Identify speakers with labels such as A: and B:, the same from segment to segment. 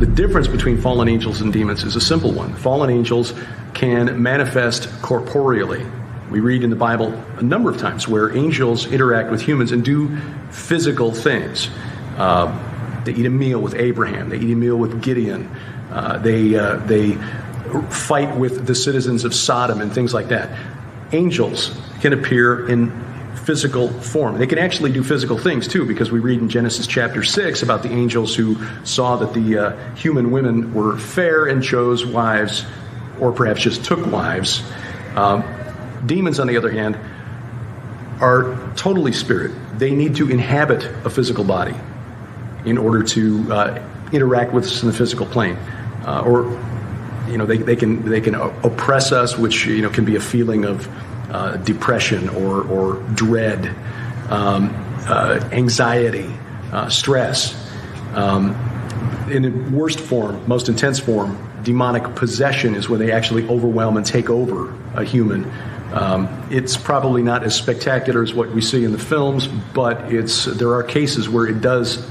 A: The difference between fallen angels and demons is a simple one. Fallen angels can manifest corporeally. We read in the Bible a number of times where angels interact with humans and do physical things. They eat a meal with Abraham. They eat a meal with Gideon. They fight with the citizens of Sodom and things like that. Angels can appear in physical form. They can actually do physical things too, because we read in Genesis chapter 6 about the angels who saw that the human women were fair and chose wives, or perhaps just took wives. Demons, on the other hand, are totally spirit. They need to inhabit a physical body in order to interact with us in the physical plane, they can oppress us, which can be a feeling of depression or dread, anxiety, stress. In the worst form, most intense form, demonic possession is where they actually overwhelm and take over a human. It's probably not as spectacular as what we see in the films, but there are cases where it does.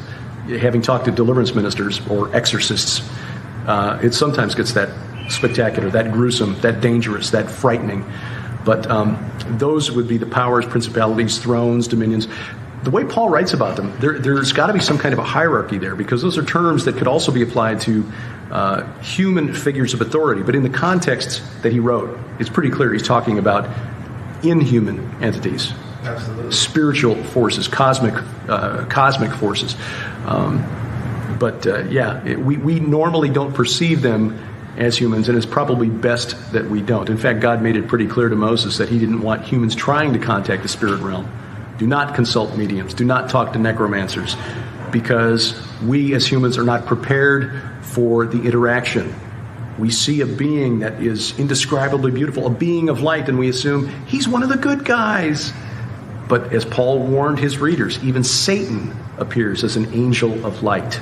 A: Having talked to deliverance ministers or exorcists, it sometimes gets that spectacular, that gruesome, that dangerous, that frightening. But those would be the powers, principalities, thrones, dominions. The way Paul writes about them, there's got to be some kind of a hierarchy there, because those are terms that could also be applied to human figures of authority. But in the context that he wrote, it's pretty clear he's talking about inhuman entities. Absolutely. Spiritual forces, cosmic forces. We normally don't perceive them as humans, and it's probably best that we don't. In fact, God made it pretty clear to Moses that he didn't want humans trying to contact the spirit realm. Do not consult mediums. Do not talk to necromancers, because we as humans are not prepared for the interaction. We see a being that is indescribably beautiful, a being of light, and we assume he's one of the good guys. But as Paul warned his readers, even Satan appears as an angel of light.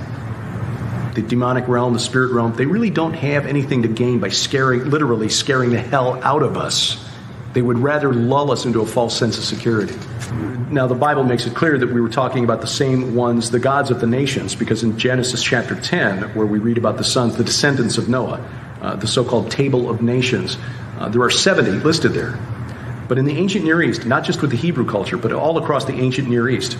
A: The demonic realm, the spirit realm, they really don't have anything to gain by literally scaring the hell out of us. They would rather lull us into a false sense of security. Now, the Bible makes it clear that we were talking about the same ones, the gods of the nations, because in Genesis chapter 10, where we read about the sons, the descendants of Noah, the so-called Table of Nations, there are 70 listed there. But in the ancient Near East, not just with the Hebrew culture, but all across the ancient Near East,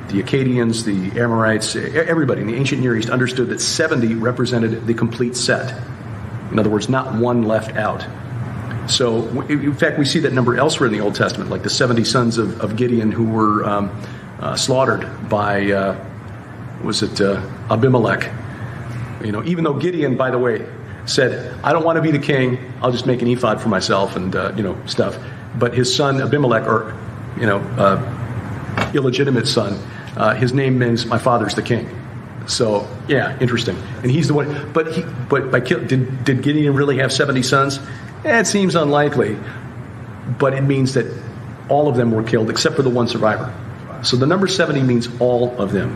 A: the Akkadians, the Amorites, everybody in the ancient Near East understood that 70 represented the complete set. In other words, not one left out. So, in fact, we see that number elsewhere in the Old Testament, like the 70 sons of Gideon who were slaughtered by, Abimelech. Even though Gideon, by the way, said, I don't want to be the king, I'll just make an ephod for myself and, stuff. But his son Abimelech, or, illegitimate son, his name means my father's the king. So, yeah, interesting. And he's the one, did Gideon really have 70 sons? It seems unlikely, but it means that all of them were killed except for the one survivor. So the number 70 means all of them.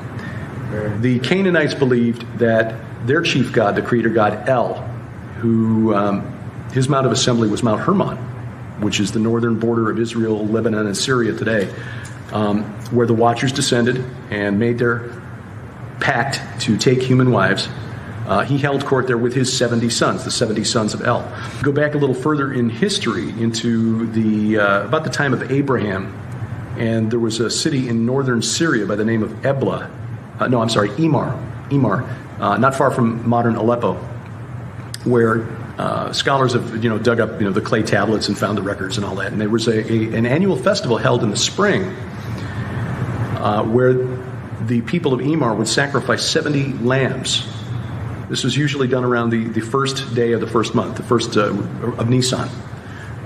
A: The Canaanites believed that their chief god, the creator god El, who his mount of assembly was Mount Hermon, which is the northern border of Israel, Lebanon, and Syria today, where the Watchers descended and made their pact to take human wives. He held court there with his 70 sons, the 70 sons of El. Go back a little further in history into about the time of Abraham, and there was a city in northern Syria by the name of Emar, not far from modern Aleppo, where scholars have dug up the clay tablets and found the records and all that. And there was an annual festival held in the spring where the people of Emar would sacrifice 70 lambs. This was usually done around the first day of the first month, the first of Nisan,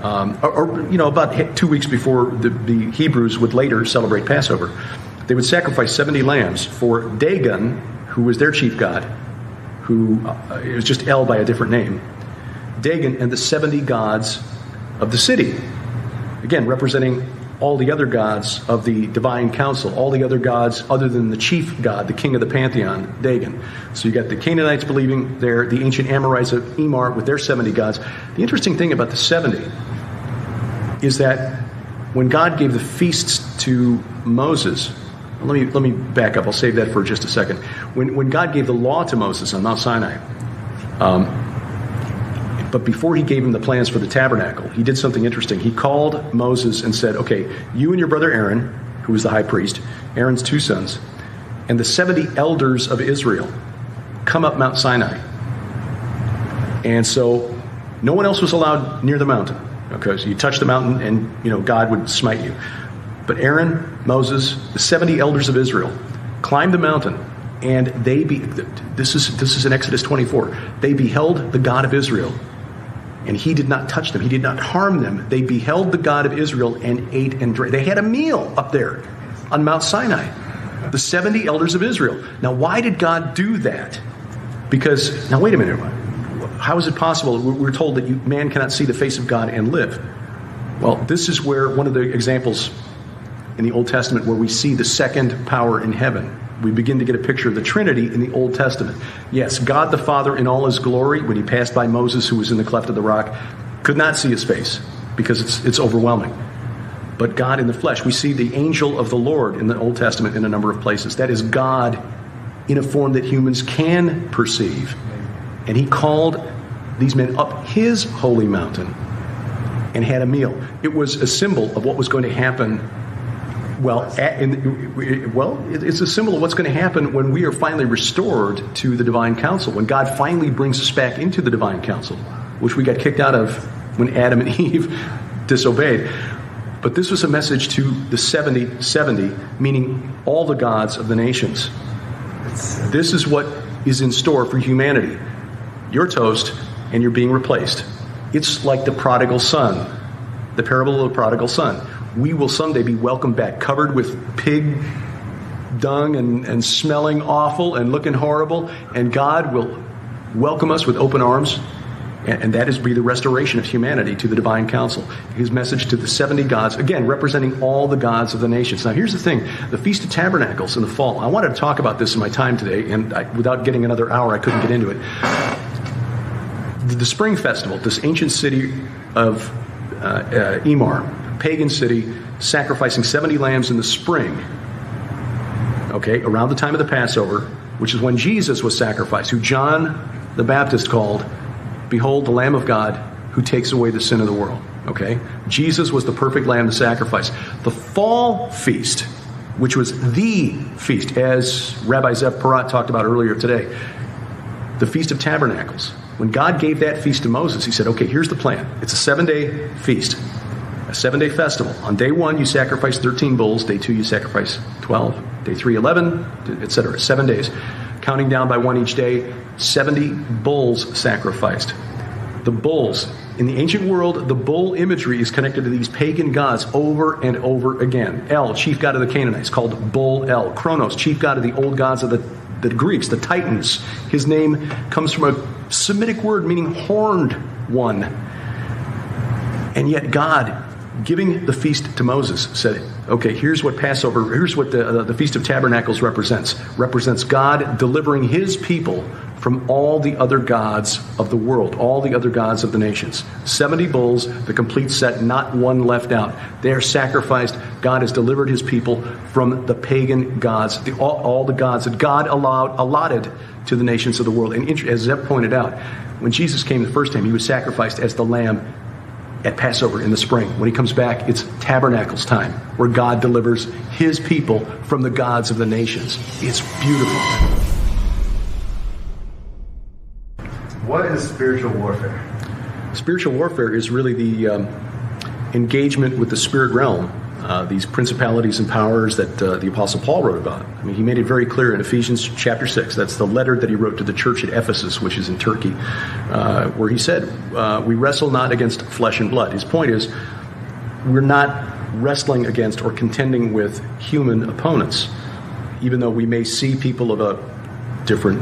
A: about 2 weeks before the Hebrews would later celebrate Passover. They would sacrifice 70 lambs for Dagon, who was their chief god, who it was just El by a different name. Dagon and the 70 gods of the city, again representing all the other gods of the divine council, all the other gods other than the chief god, the king of the pantheon, Dagon. So you got the Canaanites believing there, the ancient Amorites of Emar with their 70 gods. The interesting thing about the 70 is that when God gave the feasts to Moses, Let me back up. I'll save that for just a second. When God gave the law to Moses on Mount Sinai, but before he gave him the plans for the tabernacle, he did something interesting. He called Moses and said, okay, you and your brother Aaron, who was the high priest, Aaron's 2 sons, and the 70 elders of Israel, come up Mount Sinai. And so no one else was allowed near the mountain, because you touch the mountain and God would smite you. But Aaron, Moses, the 70 elders of Israel climbed the mountain, and this is in Exodus 24. They beheld the God of Israel, and he did not touch them. He did not harm them. They beheld the God of Israel and ate and drank. They had a meal up there on Mount Sinai, the 70 elders of Israel. Now, why did God do that? Because, now wait a minute. How is it possible? We're told that man cannot see the face of God and live. Well, this is where one of the examples in the Old Testament where we see the second power in heaven. We begin to get a picture of the Trinity in the Old Testament. Yes, God the Father in all his glory, when he passed by Moses, who was in the cleft of the rock, could not see his face because it's overwhelming. But God in the flesh, we see the angel of the Lord in the Old Testament in a number of places. That is God in a form that humans can perceive. And he called these men up his holy mountain and had a meal. It was a symbol of what was going to happen. It's a symbol of what's going to happen when we are finally restored to the divine council, when God finally brings us back into the divine council, which we got kicked out of when Adam and Eve disobeyed. But this was a message to the 70, meaning all the gods of the nations. This is what is in store for humanity. You're toast, and you're being replaced. It's like the prodigal son, the parable of the prodigal son. We will someday be welcomed back, covered with pig dung and smelling awful and looking horrible, and God will welcome us with open arms, and that is be the restoration of humanity to the divine council. His message to the 70 gods, again, representing all the gods of the nations. Now, here's the thing. The Feast of Tabernacles in the fall, I wanted to talk about this in my time today, and without getting another hour, I couldn't get into it. The spring festival, this ancient city of Emar, pagan city, sacrificing 70 lambs in the spring, okay, around the time of the Passover, which is when Jesus was sacrificed, who John the Baptist called, behold, the Lamb of God who takes away the sin of the world, okay? Jesus was the perfect lamb to sacrifice. The fall feast, which was the feast, as Rabbi Zev Porat talked about earlier today, the Feast of Tabernacles. When God gave that feast to Moses, he said, okay, here's the plan. It's a 7-day feast, a 7-day festival. On day 1, you sacrifice 13 bulls. Day 2, you sacrifice 12. Day 3, 11, etc. 7 days. Counting down by 1 each day, 70 bulls sacrificed. The bulls. In the ancient world, the bull imagery is connected to these pagan gods over and over again. El, chief god of the Canaanites, called Bull El. Kronos, chief god of the old gods of the Greeks, the Titans. His name comes from a Semitic word meaning horned one. And yet God, giving the feast to Moses, said, okay, here's what Passover, here's what the Feast of Tabernacles represents. Represents God delivering his people from all the other gods of the world, all the other gods of the nations. 70 bulls, the complete set, not one left out. They are sacrificed. God has delivered his people from the pagan gods, all the gods that God allotted to the nations of the world. And as Zeb pointed out, when Jesus came the first time, he was sacrificed as the lamb at Passover in the spring. When he comes back, it's Tabernacles time, where God delivers his people from the gods of the nations. It's beautiful.
B: What is spiritual warfare?
A: Spiritual warfare is really the engagement with the spirit realm, these principalities and powers that the Apostle Paul wrote about. I mean, he made it very clear in Ephesians chapter 6. That's the letter that he wrote to the church at Ephesus, which is in Turkey, where he said, we wrestle not against flesh and blood. His point is, we're not wrestling against or contending with human opponents, even though we may see people of a different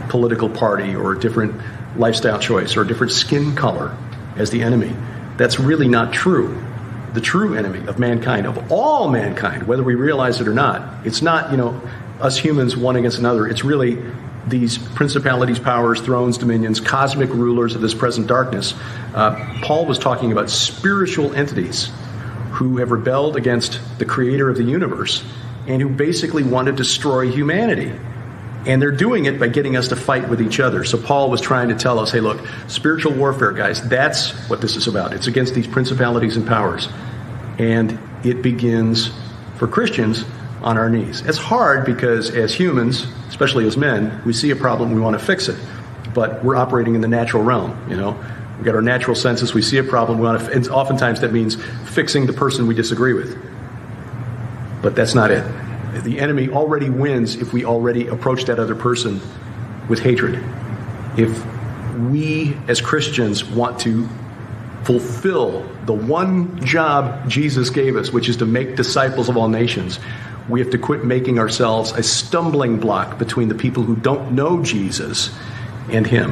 A: political party or a different lifestyle choice or a different skin color as the enemy. That's really not true. The true enemy of mankind, of all mankind, whether we realize it or not, it's not, us humans one against another. It's really these principalities, powers, thrones, dominions, cosmic rulers of this present darkness. Paul was talking about spiritual entities who have rebelled against the creator of the universe and who basically want to destroy humanity. And they're doing it by getting us to fight with each other. So Paul was trying to tell us, hey, look, spiritual warfare, guys, that's what this is about. It's against these principalities and powers. And it begins for Christians on our knees. It's hard because as humans, especially as men, we see a problem, we want to fix it. But we're operating in the natural realm, you know. We've got our natural senses, we see a problem, we want to, and oftentimes that means fixing the person we disagree with. But that's not it. The enemy already wins if we already approach that other person with hatred. If we as Christians want to fulfill the one job Jesus gave us, which is to make disciples of all nations, we have to quit making ourselves a stumbling block between the people who don't know Jesus and him.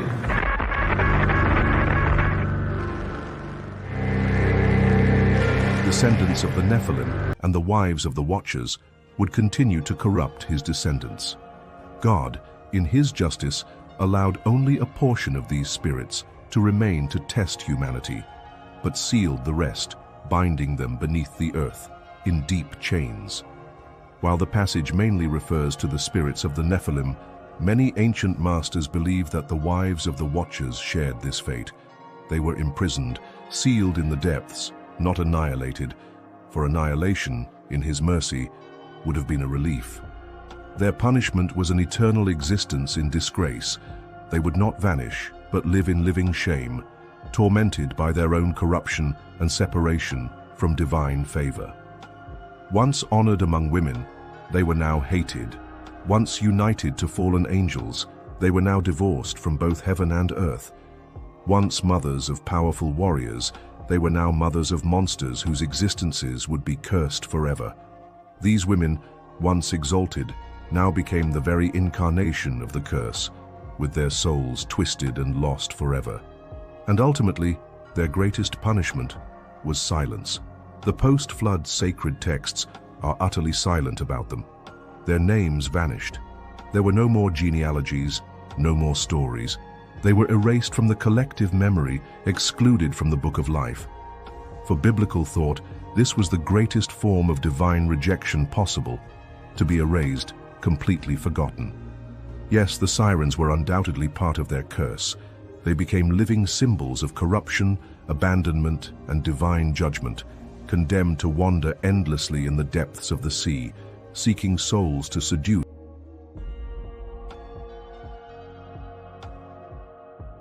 C: Descendants of the Nephilim and the wives of the Watchers would continue to corrupt his descendants. God, in his justice, allowed only a portion of these spirits to remain to test humanity, but sealed the rest, binding them beneath the earth in deep chains. While the passage mainly refers to the spirits of the Nephilim, many ancient masters believe that the wives of the Watchers shared this fate. They were imprisoned, sealed in the depths, not annihilated, for annihilation, in his mercy, would have been a relief. Their punishment was an eternal existence in disgrace. They would not vanish, but live in living shame, tormented by their own corruption and separation from divine favor. Once honored among women, they were now hated. Once united to fallen angels, they were now divorced from both heaven and earth. Once mothers of powerful warriors, they were now mothers of monsters whose existences would be cursed forever. These women, once exalted, now became the very incarnation of the curse, with their souls twisted and lost forever. And ultimately, their greatest punishment was silence. The post-flood sacred texts are utterly silent about them. Their names vanished. There were no more genealogies, no more stories. They were erased from the collective memory, excluded from the book of life. For biblical thought, this was the greatest form of divine rejection possible, to be erased, completely forgotten. Yes, the sirens were undoubtedly part of their curse. They became living symbols of corruption, abandonment, and divine judgment, condemned to wander endlessly in the depths of the sea, seeking souls to seduce.